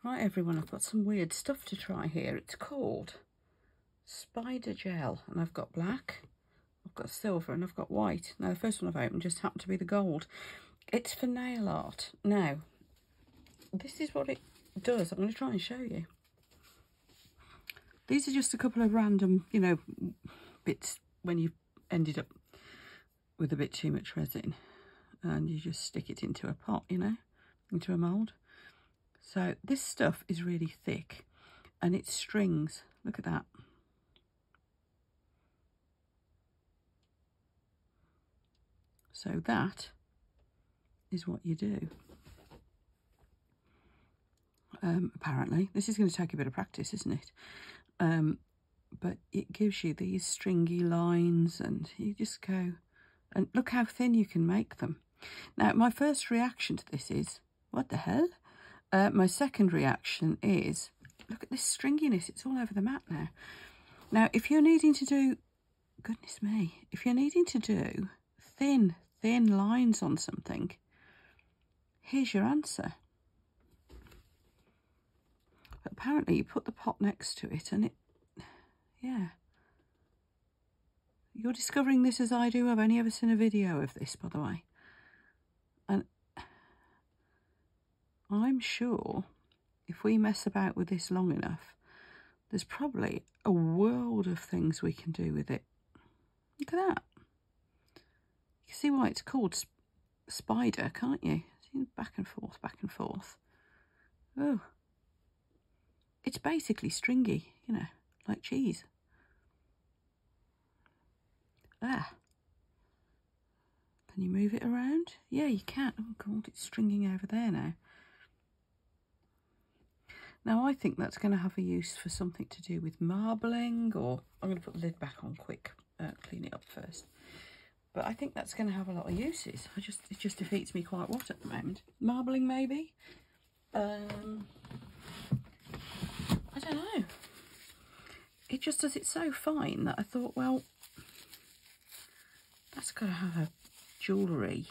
Right everyone, I've got some weird stuff to try here. It's called Spider Gel, and I've got black, I've got silver, and I've got white. Now the first one I've opened just happened to be the gold. It's for nail art. Now, this is what it does. I'm going to try and show you. These are just a couple of random, you know, bits when you've ended up with a bit too much resin, and you just stick it into a pot, you know, into a mould. So this stuff is really thick and it strings. Look at that. So that is what you do. Apparently, this is going to take a bit of practice, isn't it? But it gives you these stringy lines, and you just go, and look how thin you can make them. Now, my first reaction to this is, what the hell? My second reaction is, look at this stringiness, it's all over the mat now. Now, if you're needing to do, goodness me, if you're needing to do thin lines on something, here's your answer. But apparently you put the pot next to it and it, yeah. You're discovering this as I do. I've only ever seen a video of this, by the way. And I'm sure if we mess about with this long enough, there's probably a world of things we can do with it. Look at that. You can see why it's called Spider, can't you? See, back and forth, back and forth. Oh. It's basically stringy, you know, like cheese. Ah. Can you move it around? Yeah, you can. Oh God, it's stringing over there now. Now, I think that's going to have a use for something to do with marbling, or I'm going to put the lid back on quick, clean it up first. But I think that's going to have a lot of uses. It just defeats me quite what at the moment. Marbling, maybe? I don't know. It just does it so fine that I thought, well, that's got to have a jewellery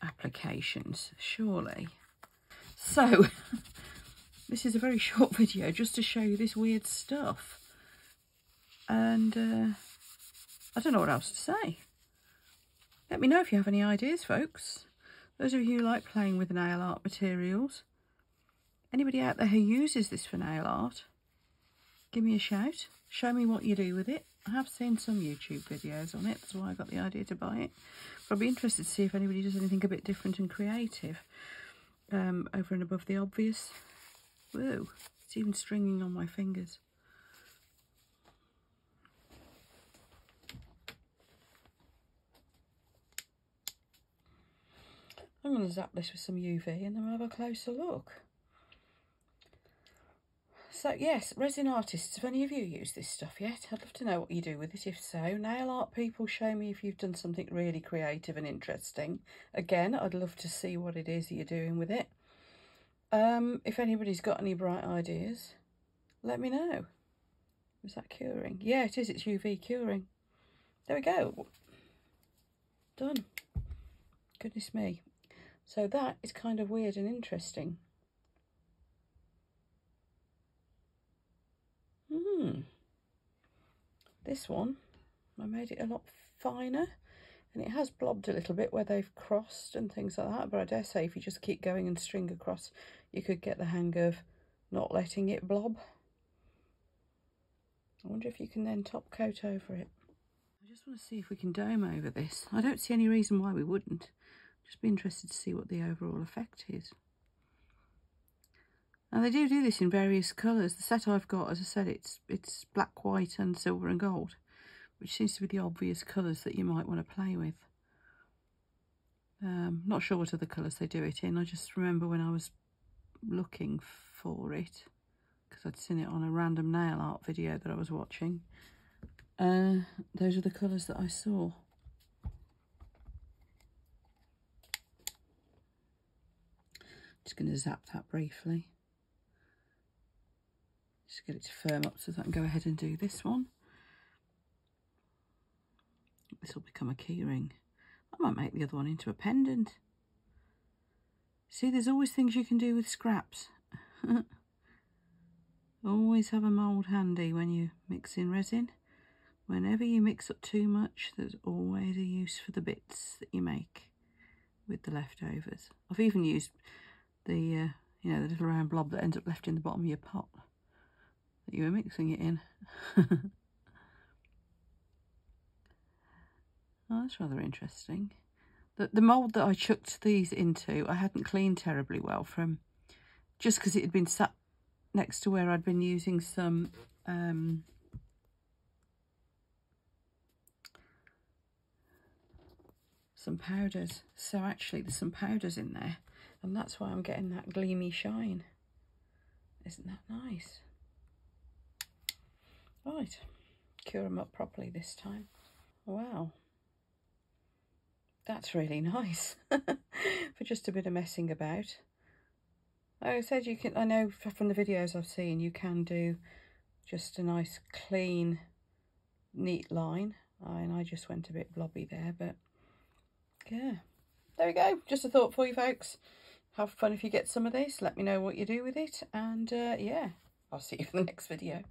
applications, surely. So... this is a very short video just to show you this weird stuff. And I don't know what else to say. Let me know if you have any ideas, folks. Those of you who like playing with nail art materials. Anybody out there who uses this for nail art, give me a shout. Show me what you do with it. I have seen some YouTube videos on it. That's why I got the idea to buy it. But I'd be interested to see if anybody does anything a bit different and creative over and above the obvious. Whoa, it's even stringing on my fingers. I'm going to zap this with some UV and then we'll have a closer look. So yes, resin artists, have any of you used this stuff yet? I'd love to know what you do with it. If so, nail art people, show me if you've done something really creative and interesting. Again, I'd love to see what it is that you're doing with it. If anybody's got any bright ideas, let me know. Is that curing? Yeah, it is. It's UV curing. There we go. Done. Goodness me. So that is kind of weird and interesting. This one, I made it a lot finer. And it has blobbed a little bit where they've crossed and things like that. But I dare say if you just keep going and string across, you could get the hang of not letting it blob. I wonder if you can then top coat over it. I just want to see if we can dome over this. I don't see any reason why we wouldn't. Just be interested to see what the overall effect is. Now they do this in various colours. The set I've got, as I said, it's black, white and silver and gold, which seems to be the obvious colours that you might want to play with. Not sure what other colours they do it in. I just remember when I was looking for it, because I'd seen it on a random nail art video that I was watching. Those are the colours that I saw. Just going to zap that briefly. Just get it to firm up so that I can go ahead and do this one. This will become a key ring. I might make the other one into a pendant. See, there's always things you can do with scraps. Always have a mould handy when you're mixing resin. Whenever you mix up too much, there's always a use for the bits that you make with the leftovers. I've even used the, you know, the little round blob that ends up left in the bottom of your pot that you were mixing it in. Oh, that's rather interesting. The mould that I chucked these into, I hadn't cleaned terribly well from, just because it had been sat next to where I'd been using some powders. So actually there's some powders in there, and that's why I'm getting that gleamy shine. Isn't that nice? Right, cure them up properly this time. Wow, that's really nice for just a bit of messing about. Like I said, you can, I know from the videos I've seen, you can do just a nice clean neat line, and I just went a bit blobby there, but yeah, there we go. Just a thought for you folks. Have fun if you get some of this. Let me know what you do with it, and yeah, I'll see you in the next video.